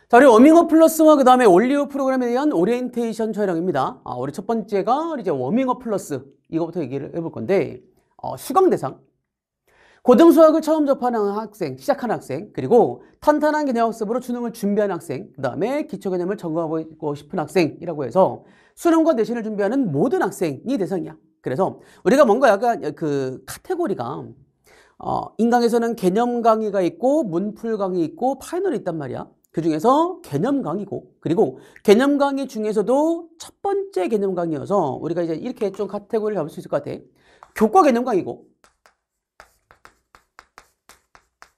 자, 우리 워밍업 플러스와 그 다음에 올리오 프로그램에 대한 오리엔테이션 촬영입니다. 우리 첫 번째가 이제 워밍업 플러스, 이거부터 얘기를 해볼 건데, 수강 대상. 고등수학을 처음 접하는 학생, 시작하는 학생, 그리고 탄탄한 개념학습으로 수능을 준비하는 학생, 그 다음에 기초 개념을 점검하고 싶은 학생이라고 해서 수능과 내신을 준비하는 모든 학생이 대상이야. 그래서 우리가 뭔가 약간 그 카테고리가 인강에서는 개념 강의가 있고 문풀 강의 있고 파이널이 있단 말이야. 그 중에서 개념 강의고, 그리고 개념 강의 중에서도 첫 번째 개념 강의여서 우리가 이제 이렇게 좀 카테고리를 잡을 수 있을 것 같아. 교과 개념 강의고,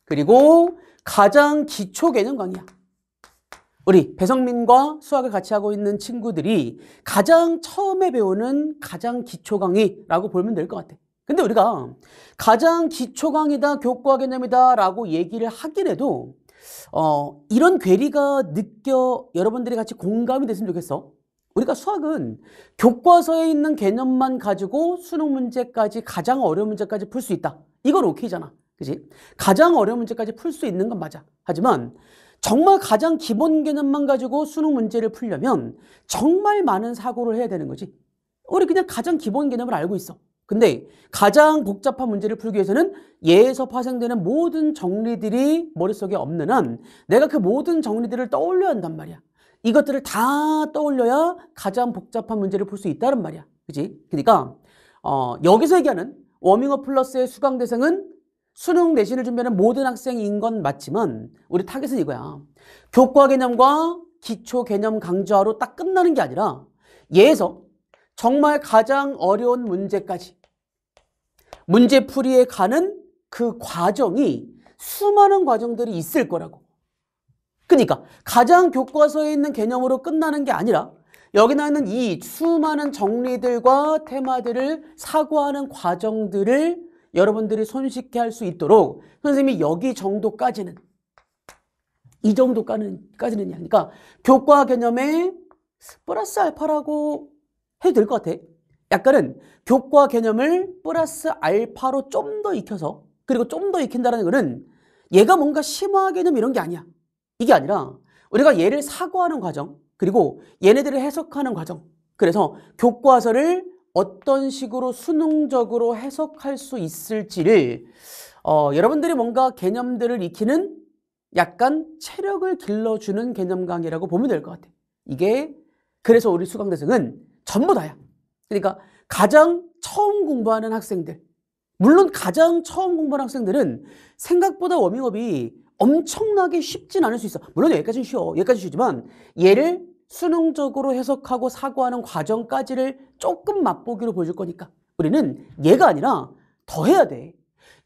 그리고 가장 기초 개념 강의야. 우리 배성민과 수학을 같이 하고 있는 친구들이 가장 처음에 배우는 가장 기초 강의라고 보면 될 것 같아. 근데 우리가 가장 기초 강의다, 교과 개념이다 라고 얘기를 하긴 해도 이런 괴리가 여러분들이 같이 공감이 됐으면 좋겠어. 우리가 수학은 교과서에 있는 개념만 가지고 수능 문제까지, 가장 어려운 문제까지 풀 수 있다. 이건 오케이잖아. 그치? 가장 어려운 문제까지 풀 수 있는 건 맞아. 하지만 정말 가장 기본 개념만 가지고 수능 문제를 풀려면 정말 많은 사고를 해야 되는 거지. 우리 그냥 가장 기본 개념을 알고 있어. 근데 가장 복잡한 문제를 풀기 위해서는 예에서 파생되는 모든 정리들이 머릿속에 없는 한 내가 그 모든 정리들을 떠올려야 한단 말이야. 이것들을 다 떠올려야 가장 복잡한 문제를 풀 수 있다는 말이야. 그치? 그러니까 여기서 얘기하는 워밍업 플러스의 수강 대상은 수능 내신을 준비하는 모든 학생인 건 맞지만 우리 타겟은 이거야. 교과 개념과 기초 개념 강좌로 딱 끝나는 게 아니라 예에서 정말 가장 어려운 문제까지 문제풀이에 가는 그 과정이 수많은 과정들이 있을 거라고. 그러니까 가장 교과서에 있는 개념으로 끝나는 게 아니라 여기 나와 있는 이 수많은 정리들과 테마들을 사고하는 과정들을 여러분들이 손쉽게 할 수 있도록 선생님이 여기 정도까지는, 이 정도까지는 그러니까 교과 개념에 플러스 알파라고 해도 될 것 같아. 약간은 교과 개념을 플러스 알파로 좀 더 익혀서, 그리고 좀 더 익힌다는 거는 얘가 뭔가 심화 개념 이런 게 아니야. 이게 아니라 우리가 얘를 사고하는 과정, 그리고 얘네들을 해석하는 과정. 그래서 교과서를 어떤 식으로 수능적으로 해석할 수 있을지를 여러분들이 뭔가 개념들을 익히는 약간 체력을 길러주는 개념 강의라고 보면 될 것 같아. 이게 그래서 우리 수강 대상은 전부 다야. 그러니까 가장 처음 공부하는 학생들, 물론 가장 처음 공부하는 학생들은 생각보다 워밍업이 엄청나게 쉽진 않을 수 있어. 물론 여기까지는 쉬워. 여기까지 쉬지만 얘를 수능적으로 해석하고 사고하는 과정까지를 조금 맛보기로 보여줄 거니까 우리는 얘가 아니라 더 해야 돼.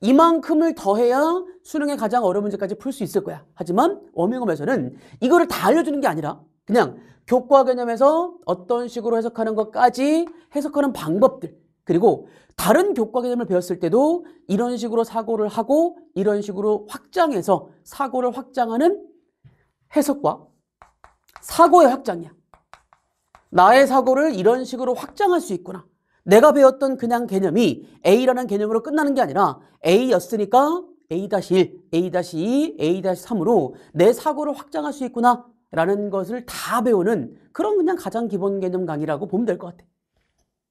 이만큼을 더 해야 수능의 가장 어려운 문제까지 풀 수 있을 거야. 하지만 워밍업에서는 이거를 다 알려주는 게 아니라 그냥 교과 개념에서 어떤 식으로 해석하는 것까지 해석하는 방법들, 그리고 다른 교과 개념을 배웠을 때도 이런 식으로 사고를 하고 이런 식으로 확장해서 사고를 확장하는 해석과 사고의 확장이야. 나의 사고를 이런 식으로 확장할 수 있구나. 내가 배웠던 그냥 개념이 A라는 개념으로 끝나는 게 아니라 A였으니까 A-1, A-2, A-3으로 내 사고를 확장할 수 있구나 라는 것을 다 배우는 그런 그냥 가장 기본 개념 강의라고 보면 될 것 같아.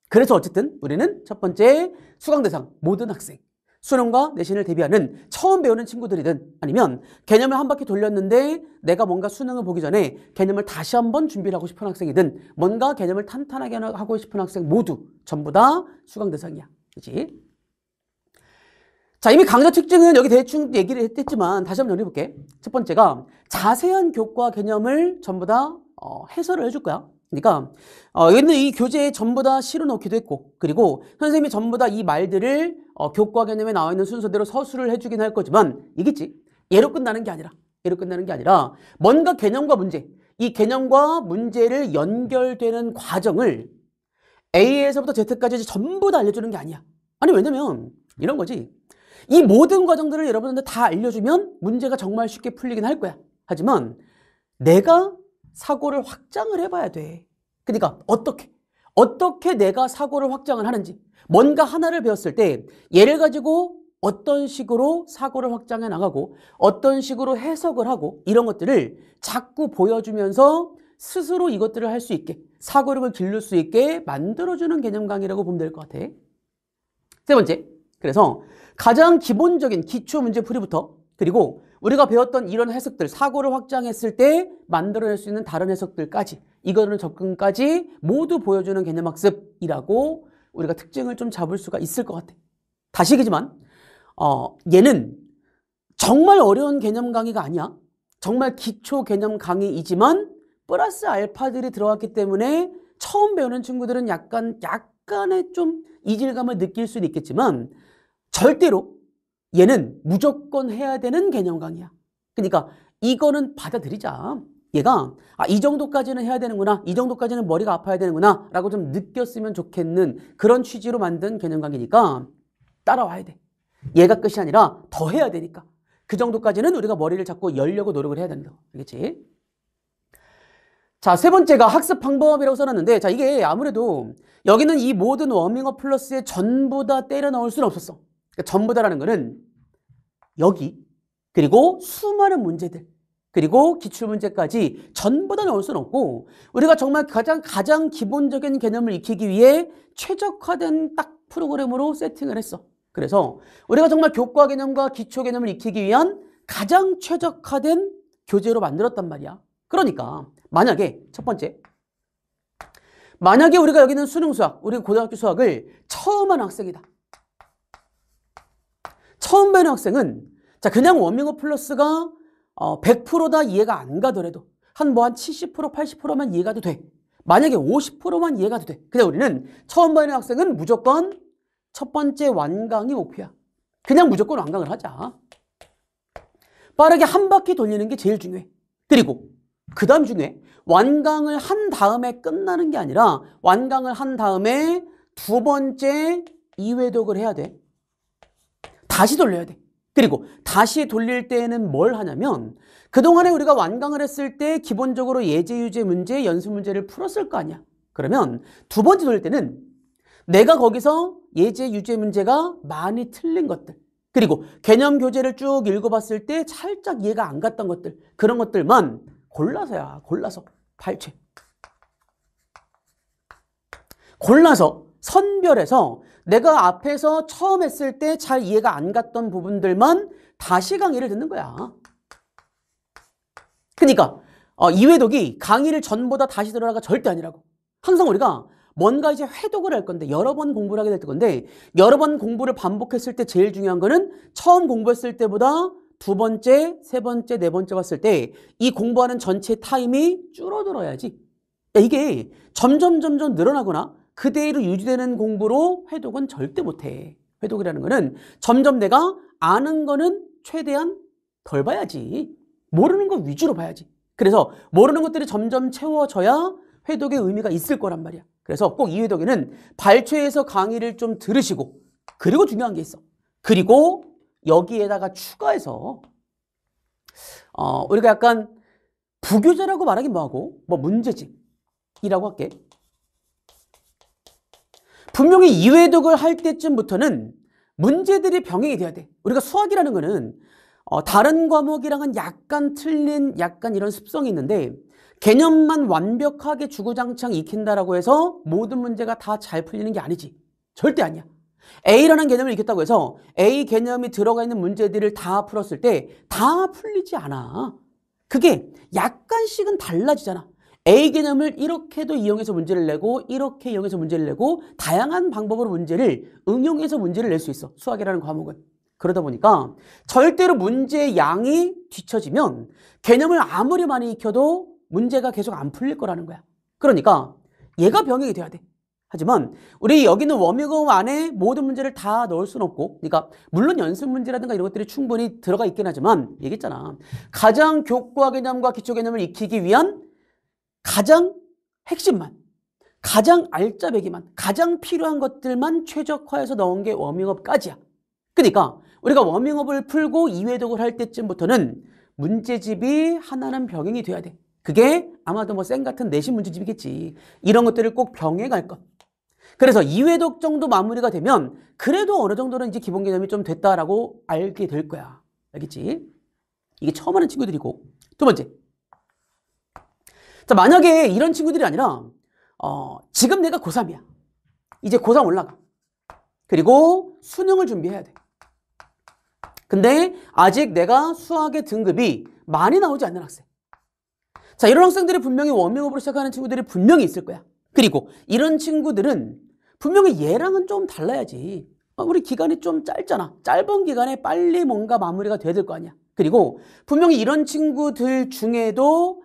그래서 어쨌든 우리는 첫 번째 수강 대상 모든 학생, 수능과 내신을 대비하는 처음 배우는 친구들이든 아니면 개념을 한 바퀴 돌렸는데 내가 뭔가 수능을 보기 전에 개념을 다시 한번 준비를 하고 싶은 학생이든 뭔가 개념을 탄탄하게 하고 싶은 학생 모두 전부 다 수강 대상이야. 그치? 자, 이미 강좌 특징은 여기 대충 얘기를 했지만 다시 한번 정리해볼게. 첫 번째가 자세한 교과 개념을 전부 다 해설을 해줄 거야. 그러니까 여기는 이 교재에 전부 다 실어놓기도 했고, 그리고 선생님이 전부 다 이 말들을 교과 개념에 나와 있는 순서대로 서술을 해주긴 할 거지만 이겠지. 얘로 끝나는 게 아니라 뭔가 개념과 문제, 이 개념과 문제를 연결되는 과정을 A에서부터 Z까지 전부 다 알려주는 게 아니야. 아니 왜냐면 이런 거지. 이 모든 과정들을 여러분한테 다 알려주면 문제가 정말 쉽게 풀리긴 할 거야. 하지만 내가 사고를 확장을 해봐야 돼. 그러니까 어떻게 내가 사고를 확장을 하는지, 뭔가 하나를 배웠을 때 얘를 가지고 어떤 식으로 사고를 확장해 나가고 어떤 식으로 해석을 하고 이런 것들을 자꾸 보여주면서 스스로 이것들을 할 수 있게, 사고력을 기를 수 있게 만들어주는 개념 강의라고 보면 될 것 같아. 세 번째, 그래서 가장 기본적인 기초 문제 풀이부터, 그리고 우리가 배웠던 이런 해석들, 사고를 확장했을 때 만들어낼 수 있는 다른 해석들까지, 이거는 접근까지 모두 보여주는 개념학습이라고 우리가 특징을 좀 잡을 수가 있을 것 같아. 다시 얘기지만 얘는 정말 어려운 개념 강의가 아니야. 정말 기초 개념 강의이지만 플러스 알파들이 들어갔기 때문에 처음 배우는 친구들은 약간의 좀 이질감을 느낄 수는 있겠지만 절대로 얘는 무조건 해야 되는 개념 강의야. 그러니까 이거는 받아들이자. 얘가 이 정도까지는 해야 되는구나, 이 정도까지는 머리가 아파야 되는구나 라고 좀 느꼈으면 좋겠는 그런 취지로 만든 개념 강의니까 따라와야 돼. 얘가 끝이 아니라 더 해야 되니까 그 정도까지는 우리가 머리를 자꾸 열려고 노력을 해야 된다. 알겠지? 자, 세 번째가 학습 방법이라고 써놨는데, 자, 이게 아무래도 여기는 이 모든 워밍업 플러스에 전부 다 때려 넣을 수는 없었어. 그러니까 전부 다라는 거는 여기, 그리고 수많은 문제들, 그리고 기출문제까지 전부 다 넣을 수는 없고, 우리가 정말 가장 기본적인 개념을 익히기 위해 최적화된 딱 프로그램으로 세팅을 했어. 그래서 우리가 정말 교과 개념과 기초 개념을 익히기 위한 가장 최적화된 교재로 만들었단 말이야. 그러니까 만약에 첫 번째, 만약에 우리가 여기는 수능 수학, 우리 고등학교 수학을 처음 하는 학생이다. 처음 배우는 학생은 자, 그냥 워밍업 플러스가 100%다 이해가 안 가더라도 한 70%, 80%만 이해가 돼. 만약에 50%만 이해가 돼. 그냥 우리는 처음 배우는 학생은 무조건 첫 번째 완강이 목표야. 그냥 무조건 완강을 하자. 빠르게 한 바퀴 돌리는 게 제일 중요해. 그리고 그 다음 중요해. 완강을 한 다음에 끝나는 게 아니라 완강을 한 다음에 두 번째 이회독을 해야 돼. 다시 돌려야 돼. 그리고 다시 돌릴 때는 뭘 하냐면 그동안에 우리가 완강을 했을 때 기본적으로 예제, 유제 문제, 연습 문제를 풀었을 거 아니야. 그러면 두 번째 돌릴 때는 내가 거기서 예제, 유제 문제가 많이 틀린 것들, 그리고 개념 교재를 쭉 읽어봤을 때 살짝 이해가 안 갔던 것들, 그런 것들만 골라서 발췌. 골라서 선별해서 내가 앞에서 처음 했을 때 잘 이해가 안 갔던 부분들만 다시 강의를 듣는 거야. 그러니까 이회독이 강의를 전부 다 다시 들으라가 절대 아니라고. 항상 우리가 뭔가 이제 회독을 할 건데 여러 번 공부를 하게 될 건데 여러 번 공부를 반복했을 때 제일 중요한 거는 처음 공부했을 때보다 두 번째, 세 번째, 네 번째 봤을 때 이 공부하는 전체 타임이 줄어들어야지. 이게 점점 늘어나거나 그대로 유지되는 공부로 회독은 절대 못해. 회독이라는 거는 점점 내가 아는 거는 최대한 덜 봐야지. 모르는 거 위주로 봐야지. 그래서 모르는 것들이 점점 채워져야 회독의 의미가 있을 거란 말이야. 그래서 꼭 이 회독에는 발췌해서 강의를 좀 들으시고, 그리고 중요한 게 있어. 그리고 여기에다가 추가해서 우리가 약간 부교재라고 말하긴 뭐하고 문제집이라고 할게. 분명히 이회독을 할 때쯤부터는 문제들이 병행이 돼야 돼. 우리가 수학이라는 거는 다른 과목이랑은 약간 틀린 약간 이런 습성이 있는데 개념만 완벽하게 주구장창 익힌다라고 해서 모든 문제가 다 잘 풀리는 게 아니지. 절대 아니야. A라는 개념을 익혔다고 해서 A 개념이 들어가 있는 문제들을 다 풀었을 때 다 풀리지 않아. 그게 약간씩은 달라지잖아. A 개념을 이렇게도 이용해서 문제를 내고 이렇게 이용해서 문제를 내고 다양한 방법으로 문제를 응용해서 문제를 낼 수 있어. 수학이라는 과목은. 그러다 보니까 절대로 문제의 양이 뒤처지면 개념을 아무리 많이 익혀도 문제가 계속 안 풀릴 거라는 거야. 그러니까 얘가 병행이 돼야 돼. 하지만 우리 여기는 워밍업 안에 모든 문제를 다 넣을 수는 없고, 그러니까 물론 연습 문제라든가 이런 것들이 충분히 들어가 있긴 하지만 얘기했잖아. 가장 교과 개념과 기초 개념을 익히기 위한 가장 핵심만, 가장 알짜배기만, 가장 필요한 것들만 최적화해서 넣은 게 워밍업까지야. 그러니까 우리가 워밍업을 풀고 이회독을 할 때쯤부터는 문제집이 하나는 병행이 돼야 돼. 그게 아마도 쌤 같은 내신 문제집이겠지. 이런 것들을 꼭 병행할 것. 그래서 2회독 정도 마무리가 되면 그래도 어느 정도는 이제 기본 개념이 좀 됐다라고 알게 될 거야. 알겠지? 이게 처음 하는 친구들이고. 두 번째. 자, 만약에 이런 친구들이 아니라 지금 내가 고3이야. 이제 고3 올라가. 그리고 수능을 준비해야 돼. 근데 아직 내가 수학의 등급이 많이 나오지 않는 학생. 자, 이런 학생들이 분명히 워밍업으로 시작하는 친구들이 분명히 있을 거야. 그리고 이런 친구들은 분명히 얘랑은 좀 달라야지. 우리 기간이 좀 짧잖아. 짧은 기간에 빨리 뭔가 마무리가 돼야 될 거 아니야. 그리고 분명히 이런 친구들 중에도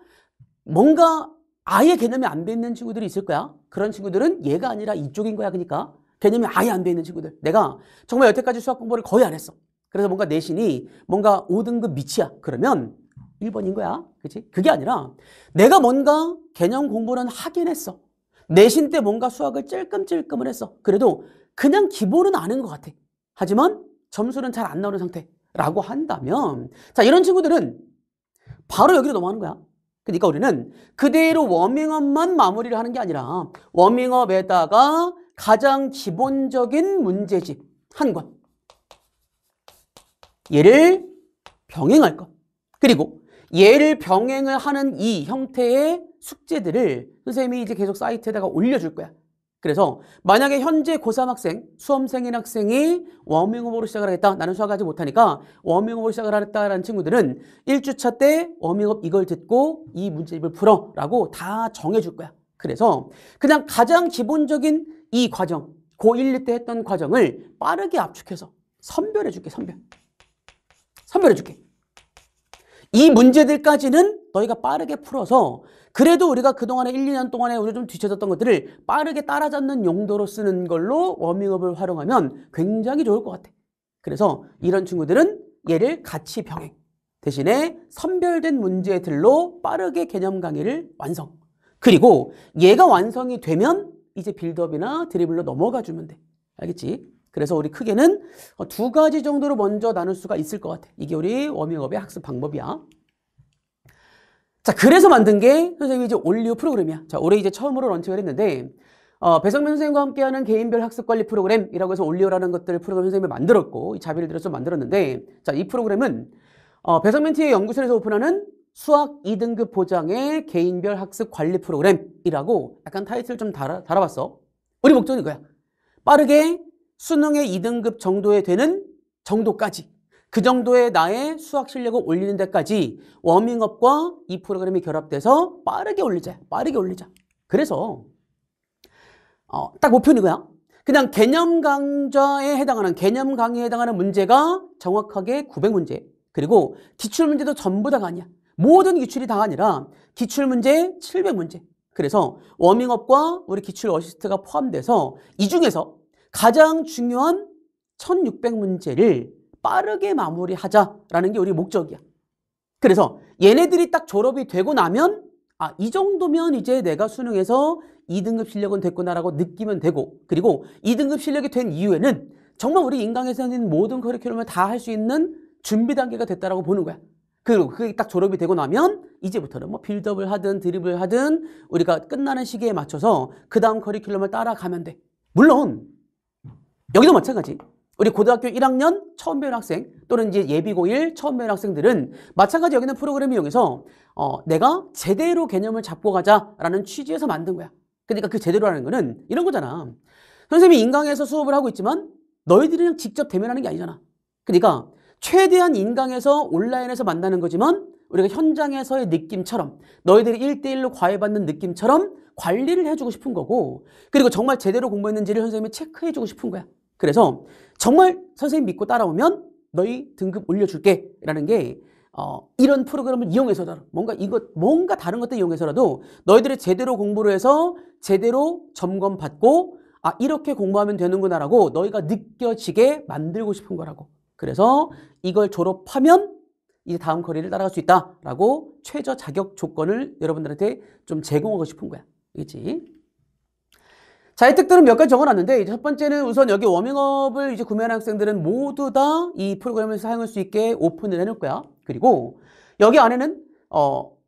뭔가 아예 개념이 안 돼 있는 친구들이 있을 거야. 그런 친구들은 얘가 아니라 이쪽인 거야. 그러니까 개념이 아예 안 돼 있는 친구들. 내가 정말 여태까지 수학 공부를 거의 안 했어. 그래서 뭔가 내신이 뭔가 5등급 밑이야. 그러면 1번인 거야. 그치? 그게 아니라 내가 뭔가 개념 공부는 하긴 했어. 내신 때 뭔가 수학을 찔끔찔끔을 했어. 그래도 그냥 기본은 아는 것 같아. 하지만 점수는 잘 안 나오는 상태라고 한다면, 자, 이런 친구들은 바로 여기로 넘어가는 거야. 그러니까 우리는 그대로 워밍업만 마무리를 하는 게 아니라 워밍업에다가 가장 기본적인 문제집 한 권, 얘를 병행할 것, 그리고 얘를 병행을 하는 이 형태의 숙제들을 선생님이 이제 계속 사이트에다가 올려줄 거야. 그래서 만약에 현재 고3 학생, 수험생인 학생이 워밍업으로 시작을 하겠다. 나는 수학 하지 못하니까 워밍업으로 시작을 하겠다라는 친구들은 1주차 때 워밍업 이걸 듣고 이 문제집을 풀어 라고 다 정해줄 거야. 그래서 그냥 가장 기본적인 이 과정, 고1, 2 때 했던 과정을 빠르게 압축해서 선별해 줄게. 선별해 줄게. 이 문제들까지는 너희가 빠르게 풀어서 그래도 우리가 그동안에 1, 2년 동안에 우리가 좀 뒤쳐졌던 것들을 빠르게 따라잡는 용도로 쓰는 걸로 워밍업을 활용하면 굉장히 좋을 것 같아. 그래서 이런 친구들은 얘를 같이 병행. 대신에 선별된 문제들로 빠르게 개념 강의를 완성. 그리고 얘가 완성이 되면 이제 빌드업이나 드리블로 넘어가 주면 돼. 알겠지? 그래서 우리 크게는 두 가지 정도로 먼저 나눌 수가 있을 것 같아. 이게 우리 워밍업의 학습 방법이야. 자, 그래서 만든 게 선생님이 이제 올리오 프로그램이야. 자, 올해 이제 처음으로 런칭을 했는데, 배성민 선생님과 함께하는 개인별 학습 관리 프로그램이라고 해서 올리오라는 것들 프로그램 선생님이 만들었고, 이 자비를 들여서 만들었는데, 자, 이 프로그램은, 배성민 T의 연구실에서 오픈하는 수학 2등급 보장의 개인별 학습 관리 프로그램이라고 약간 타이틀을 좀 달아봤어. 우리 목적은 이거야. 빠르게 수능의 2등급 정도에 되는 정도까지, 그 정도의 나의 수학 실력을 올리는 데까지 워밍업과 이 프로그램이 결합돼서 빠르게 올리자. 그래서 딱 목표는 이거야. 그냥 개념 강좌에 해당하는, 개념 강의에 해당하는 문제가 정확하게 900문제. 그리고 기출문제도 전부 다가 아니야. 모든 기출이 다 아니라 기출문제 700문제. 그래서 워밍업과 우리 기출 어시스트가 포함돼서 이 중에서 가장 중요한 1600문제를 빠르게 마무리하자라는 게 우리 목적이야. 그래서 얘네들이 딱 졸업이 되고 나면 이 정도면 이제 내가 수능에서 2등급 실력은 됐구나라고 느끼면 되고, 그리고 2등급 실력이 된 이후에는 정말 우리 인강에서 하는 모든 커리큘럼을 다 할 수 있는 준비 단계가 됐다라고 보는 거야. 그리고 그게 딱 졸업이 되고 나면 이제부터는 뭐 빌드업을 하든 드립을 하든 우리가 끝나는 시기에 맞춰서 그 다음 커리큘럼을 따라가면 돼. 물론 여기도 마찬가지. 우리 고등학교 1학년 처음 배우는 학생 또는 이제 예비고1 처음 배우는 학생들은 마찬가지 여기는 프로그램을 이용해서 내가 제대로 개념을 잡고 가자라는 취지에서 만든 거야. 그러니까 그 제대로라는 거는 이런 거잖아. 선생님이 인강에서 수업을 하고 있지만 너희들이 그냥 직접 대면하는 게 아니잖아. 그러니까 최대한 인강에서 온라인에서 만나는 거지만 우리가 현장에서의 느낌처럼 너희들이 1대1로 과외받는 느낌처럼 관리를 해주고 싶은 거고, 그리고 정말 제대로 공부했는지를 선생님이 체크해주고 싶은 거야. 그래서 정말 선생님 믿고 따라오면 너희 등급 올려줄게 라는 게 이런 프로그램을 이용해서라도 뭔가 다른 것들 이용해서라도 너희들이 제대로 공부를 해서 제대로 점검받고 이렇게 공부하면 되는구나 라고 너희가 느껴지게 만들고 싶은 거라고. 그래서 이걸 졸업하면 이제 다음 커리를 따라갈 수 있다라고 최저 자격 조건을 여러분들한테 좀 제공하고 싶은 거야. 알겠지? 자, 혜택들은 몇 가지 적어놨는데, 첫 번째는 우선 여기 워밍업을 이제 구매하는 학생들은 모두 다 이 프로그램을 사용할 수 있게 오픈을 해놓을 거야. 그리고 여기 안에는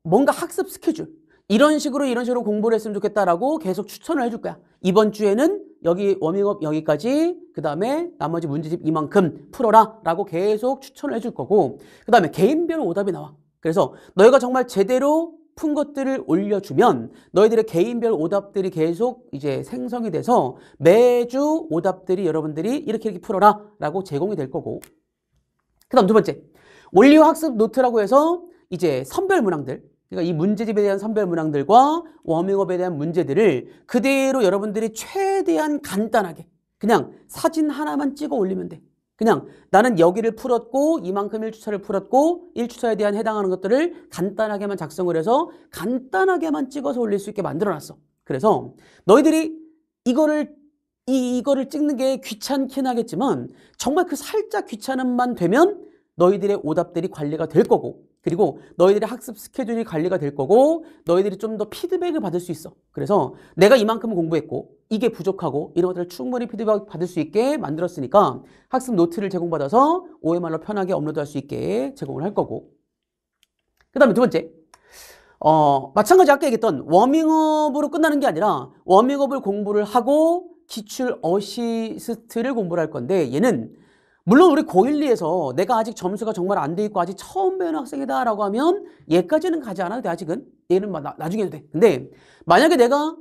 뭔가 학습 스케줄, 이런 식으로 공부를 했으면 좋겠다라고 계속 추천을 해줄 거야. 이번 주에는 여기 워밍업 여기까지, 그 다음에 나머지 문제집 이만큼 풀어라 라고 계속 추천을 해줄 거고, 그 다음에 개인별 오답이 나와. 그래서 너희가 정말 제대로 푼 것들을 올려주면 너희들의 개인별 오답들이 계속 이제 생성이 돼서 매주 오답들이 여러분들이 이렇게 풀어라 라고 제공이 될 거고, 그 다음 두 번째, 올리오 학습 노트라고 해서 이제 선별 문항들, 그러니까 이 문제집에 대한 선별 문항들과 워밍업에 대한 문제들을 그대로 여러분들이 최대한 간단하게 그냥 사진 하나만 찍어 올리면 돼. 그냥 나는 여기를 풀었고 이만큼 1주차를 풀었고 1주차에 대한 해당하는 것들을 간단하게만 작성을 해서 간단하게만 찍어서 올릴 수 있게 만들어놨어. 그래서 너희들이 이거를 찍는 게 귀찮긴 하겠지만 정말 그 살짝 귀찮음만 되면 너희들의 오답들이 관리가 될 거고, 그리고 너희들의 학습 스케줄이 관리가 될 거고, 너희들이 좀 더 피드백을 받을 수 있어. 그래서 내가 이만큼 공부했고 이게 부족하고 이런 것들을 충분히 피드백 받을 수 있게 만들었으니까 학습 노트를 제공받아서 OMR로 편하게 업로드할 수 있게 제공을 할 거고, 그 다음에 두 번째, 마찬가지 아까 얘기했던 워밍업으로 끝나는 게 아니라 워밍업을 공부를 하고 기출 어시스트를 공부를 할 건데, 얘는 물론 우리 고1, 2에서 내가 아직 점수가 정말 안 돼 있고 아직 처음 배우는 학생이다 라고 하면 얘까지는 가지 않아도 돼. 아직은 얘는 나중에 해도 돼. 근데 만약에 내가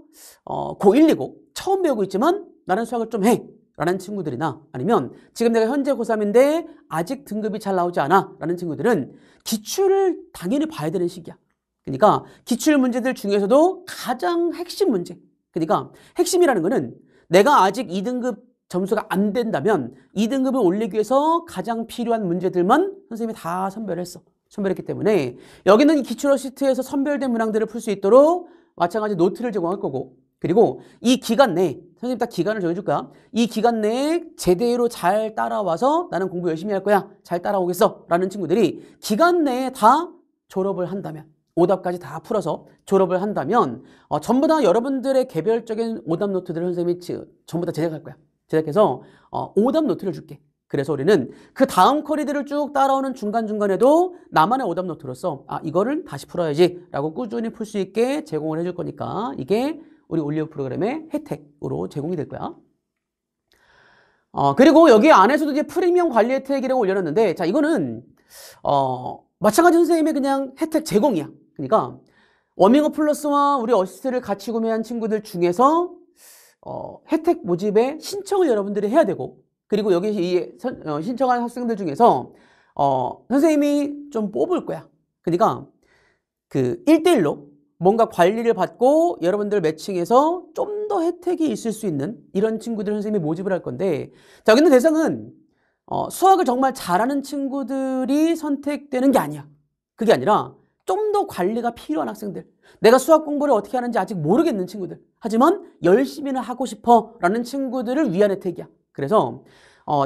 고1, 2고 처음 배우고 있지만 나는 수학을 좀 해 라는 친구들이나, 아니면 지금 내가 현재 고3인데 아직 등급이 잘 나오지 않아 라는 친구들은 기출을 당연히 봐야 되는 시기야. 그러니까 기출 문제들 중에서도 가장 핵심 문제, 그러니까 핵심이라는 거는 내가 아직 2등급 점수가 안 된다면 2등급을 올리기 위해서 가장 필요한 문제들만 선생님이 다 선별했기 때문에 여기는 이 기출 어시스트에서 선별된 문항들을 풀 수 있도록 마찬가지 노트를 제공할 거고, 그리고 이 기간 내에 선생님 딱 기간을 정해줄 거야. 이 기간 내에 제대로 잘 따라와서 나는 공부 열심히 할 거야, 잘 따라오겠어 라는 친구들이 기간 내에 다 졸업을 한다면, 오답까지 다 풀어서 졸업을 한다면 전부 다 여러분들의 개별적인 오답 노트들을 선생님이 전부 다 제작할 거야. 제작해서 오답 노트를 줄게. 그래서 우리는 그 다음 커리들을 쭉 따라오는 중간중간에도 나만의 오답 노트로서 이거를 다시 풀어야지 라고 꾸준히 풀 수 있게 제공을 해줄 거니까 이게 우리 올리오 프로그램의 혜택으로 제공이 될 거야. 그리고 여기 안에서도 이제 프리미엄 관리 혜택이라고 올려놨는데, 자, 이거는 마찬가지 선생님의 그냥 혜택 제공이야. 그러니까 워밍업 플러스와 우리 어시스트를 같이 구매한 친구들 중에서 혜택 모집에 신청을 여러분들이 해야 되고, 그리고 여기 신청한 학생들 중에서 선생님이 좀 뽑을 거야. 그러니까 그 1대1로 뭔가 관리를 받고 여러분들 매칭해서 좀 더 혜택이 있을 수 있는 이런 친구들 선생님이 모집을 할 건데, 자, 근데 대상은 수학을 정말 잘하는 친구들이 선택되는 게 아니야. 그게 아니라 좀 더 관리가 필요한 학생들, 내가 수학 공부를 어떻게 하는지 아직 모르겠는 친구들, 하지만 열심히는 하고 싶어 라는 친구들을 위한 혜택이야. 그래서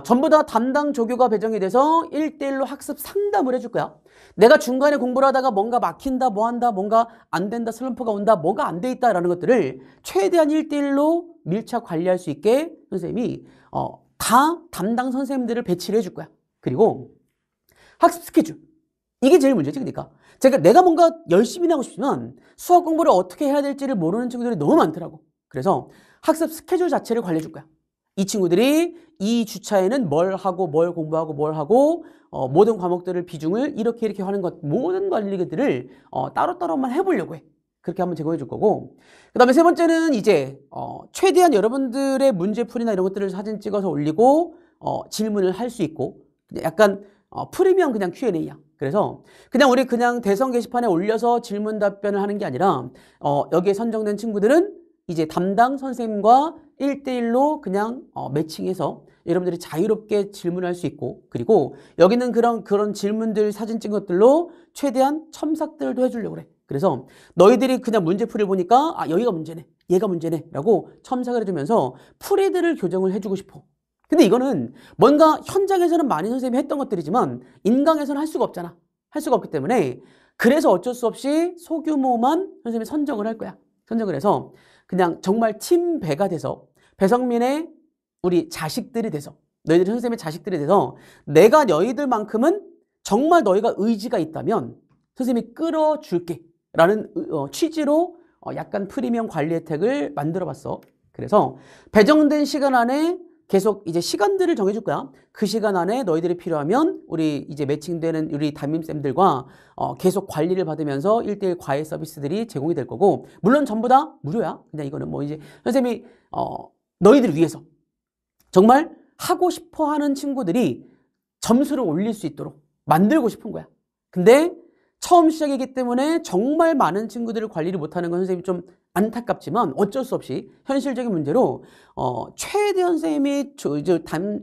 전부 다 담당 조교가 배정이 돼서 1대1로 학습 상담을 해줄 거야. 내가 중간에 공부를 하다가 뭔가 막힌다, 뭐한다, 뭔가 안 된다, 슬럼프가 온다, 뭐가 안 돼 있다 라는 것들을 최대한 1대1로 밀착 관리할 수 있게 선생님이 다 담당 선생님들을 배치를 해줄 거야. 그리고 학습 스케줄, 이게 제일 문제지. 그러니까 내가 뭔가 열심히 하고 싶지만 수학 공부를 어떻게 해야 될지를 모르는 친구들이 너무 많더라고. 그래서 학습 스케줄 자체를 관리해 줄 거야. 이 친구들이 이 주차에는 뭘 하고 뭘 공부하고 뭘 하고 모든 과목들을 비중을 이렇게 하는 것, 모든 관리들을 따로따로만 해보려고 해. 그렇게 한번 제공해 줄 거고, 그 다음에 세 번째는 이제 최대한 여러분들의 문제풀이나 이런 것들을 사진 찍어서 올리고 질문을 할 수 있고, 약간 프리미엄 그냥 Q&A야. 그래서 그냥 우리 그냥 대성 게시판에 올려서 질문 답변을 하는 게 아니라 여기에 선정된 친구들은 이제 담당 선생님과 1대1로 그냥 매칭해서 여러분들이 자유롭게 질문할 수 있고, 그리고 여기는 그런 질문들 사진 찍은 것들로 최대한 첨삭들도 해주려고 그래. 그래서 너희들이 그냥 문제풀이를 보니까 여기가 문제네, 얘가 문제네 라고 첨삭을 해주면서 풀이들을 교정을 해주고 싶어. 근데 이거는 뭔가 현장에서는 많이 선생님이 했던 것들이지만 인강에서는 할 수가 없잖아. 할 수가 없기 때문에 그래서 어쩔 수 없이 소규모만 선생님이 선정을 할 거야. 선정을 해서 그냥 정말 팀 배가 돼서 배성민의 우리 자식들이 돼서, 너희들이 선생님의 자식들이 돼서 내가 너희들만큼은 정말 너희가 의지가 있다면 선생님이 끌어줄게 라는 취지로 약간 프리미엄 관리 혜택을 만들어 봤어. 그래서 배정된 시간 안에 계속 이제 시간들을 정해줄 거야. 그 시간 안에 너희들이 필요하면 우리 이제 매칭되는 우리 담임쌤들과 계속 관리를 받으면서 1:1 과외 서비스들이 제공이 될 거고, 물론 전부 다 무료야. 그냥 이거는 뭐 이제 선생님이 너희들을 위해서 정말 하고 싶어 하는 친구들이 점수를 올릴 수 있도록 만들고 싶은 거야. 근데 처음 시작이기 때문에 정말 많은 친구들을 관리를 못하는 건 선생님이 좀 안타깝지만 어쩔 수 없이 현실적인 문제로 최대한 선생님이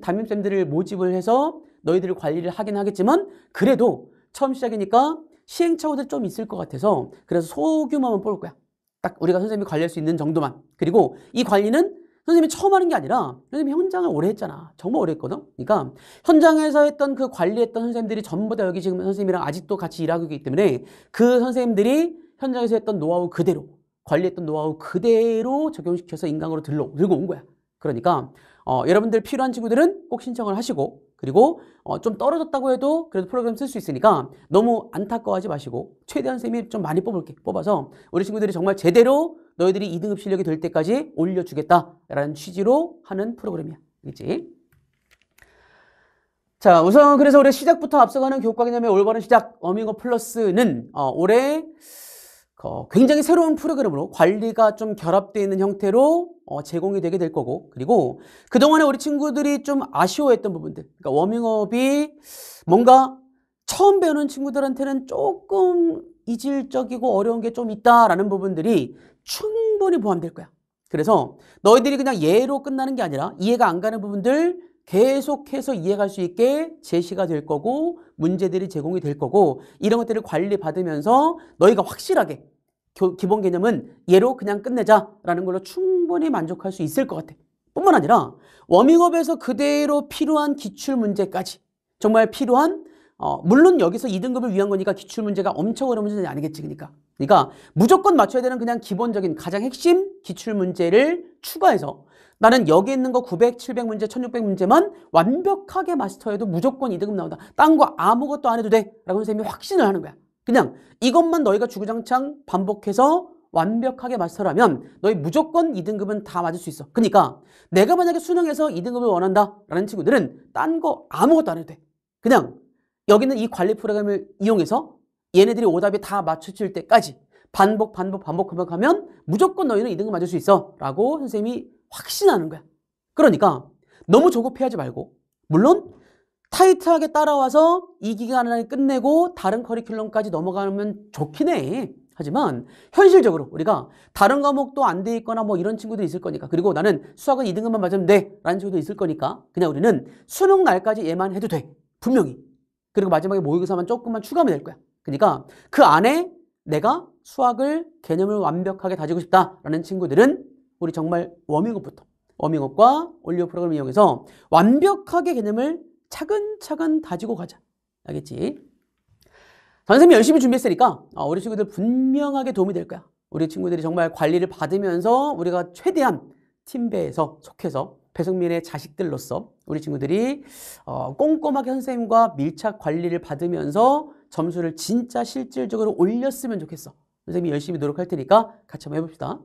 담임쌤들을 모집을 해서 너희들을 관리를 하긴 하겠지만, 그래도 처음 시작이니까 시행착오들 좀 있을 것 같아서 그래서 소규모만 뽑을 거야. 딱 우리가 선생님이 관리할 수 있는 정도만. 그리고 이 관리는 선생님이 처음 하는 게 아니라 선생님이 현장을 오래 했잖아. 정말 오래 했거든. 그러니까 현장에서 했던 그 관리했던 선생님들이 전부 다 여기 지금 선생님이랑 아직도 같이 일하고 있기 때문에 그 선생님들이 현장에서 했던 노하우 그대로, 관리했던 노하우 그대로 적용시켜서 인강으로 들고 온 거야. 그러니까 여러분들 필요한 친구들은 꼭 신청을 하시고, 그리고 좀 떨어졌다고 해도 그래도 프로그램 쓸 수 있으니까 너무 안타까워하지 마시고 최대한 선생님이 좀 많이 뽑아서 우리 친구들이 정말 제대로 너희들이 2등급 실력이 될 때까지 올려주겠다라는 취지로 하는 프로그램이야. 알겠지? 자, 우선 그래서 우리 시작부터 앞서가는 교육과 개념의 올바른 시작 워밍업 플러스는 올해 굉장히 새로운 프로그램으로 관리가 좀 결합되어 있는 형태로 제공이 되게 될 거고, 그리고 그동안에 우리 친구들이 좀 아쉬워했던 부분들, 그러니까 워밍업이 뭔가 처음 배우는 친구들한테는 조금 이질적이고 어려운 게 좀 있다라는 부분들이 충분히 포함될 거야. 그래서 너희들이 그냥 예로 끝나는 게 아니라 이해가 안 가는 부분들 계속해서 이해할 수 있게 제시가 될 거고, 문제들이 제공이 될 거고, 이런 것들을 관리받으면서 너희가 확실하게 기본 개념은 얘로 그냥 끝내자라는 걸로 충분히 만족할 수 있을 것 같아. 뿐만 아니라 워밍업에서 그대로 필요한 기출문제까지 정말 필요한 물론 여기서 2등급을 위한 거니까 기출문제가 엄청 어려운 문제는 아니겠지. 그러니까 무조건 맞춰야 되는 그냥 기본적인 가장 핵심 기출문제를 추가해서 나는 여기 있는 거 900, 700문제, 1600문제만 완벽하게 마스터해도 무조건 2등급 나온다. 딴 거 아무것도 안 해도 돼. 라고 선생님이 확신을 하는 거야. 그냥 이것만 너희가 주구장창 반복해서 완벽하게 마스터라면 너희 무조건 2등급은 다 맞을 수 있어. 그러니까 내가 만약에 수능에서 2등급을 원한다 라는 친구들은 딴 거 아무것도 안 해도 돼. 그냥 여기는 이 관리 프로그램을 이용해서 얘네들이 오답이 다 맞춰질 때까지 반복하면 무조건 너희는 2등급 맞을 수 있어 라고 선생님이 확신하는 거야. 그러니까 너무 조급해하지 말고, 물론 타이트하게 따라와서 이 기간 안에 끝내고 다른 커리큘럼까지 넘어가면 좋긴 해. 하지만 현실적으로 우리가 다른 과목도 안 돼 있거나 뭐 이런 친구도 있을 거니까, 그리고 나는 수학은 2등급만 맞으면 돼 라는 친구도 있을 거니까 그냥 우리는 수능 날까지 얘만 해도 돼. 분명히. 그리고 마지막에 모의고사만 조금만 추가하면 될 거야. 그러니까 그 안에 내가 수학을 개념을 완벽하게 다지고 싶다라는 친구들은 우리 정말 워밍업과 올리오 프로그램을 이용해서 완벽하게 개념을 차근차근 다지고 가자. 알겠지? 선생님이 열심히 준비했으니까 우리 친구들 분명하게 도움이 될 거야. 우리 친구들이 정말 관리를 받으면서 우리가 최대한 팀배에서 속해서 배성민의 자식들로서 우리 친구들이 꼼꼼하게 선생님과 밀착 관리를 받으면서 점수를 진짜 실질적으로 올렸으면 좋겠어. 선생님이 열심히 노력할 테니까 같이 한번 해봅시다.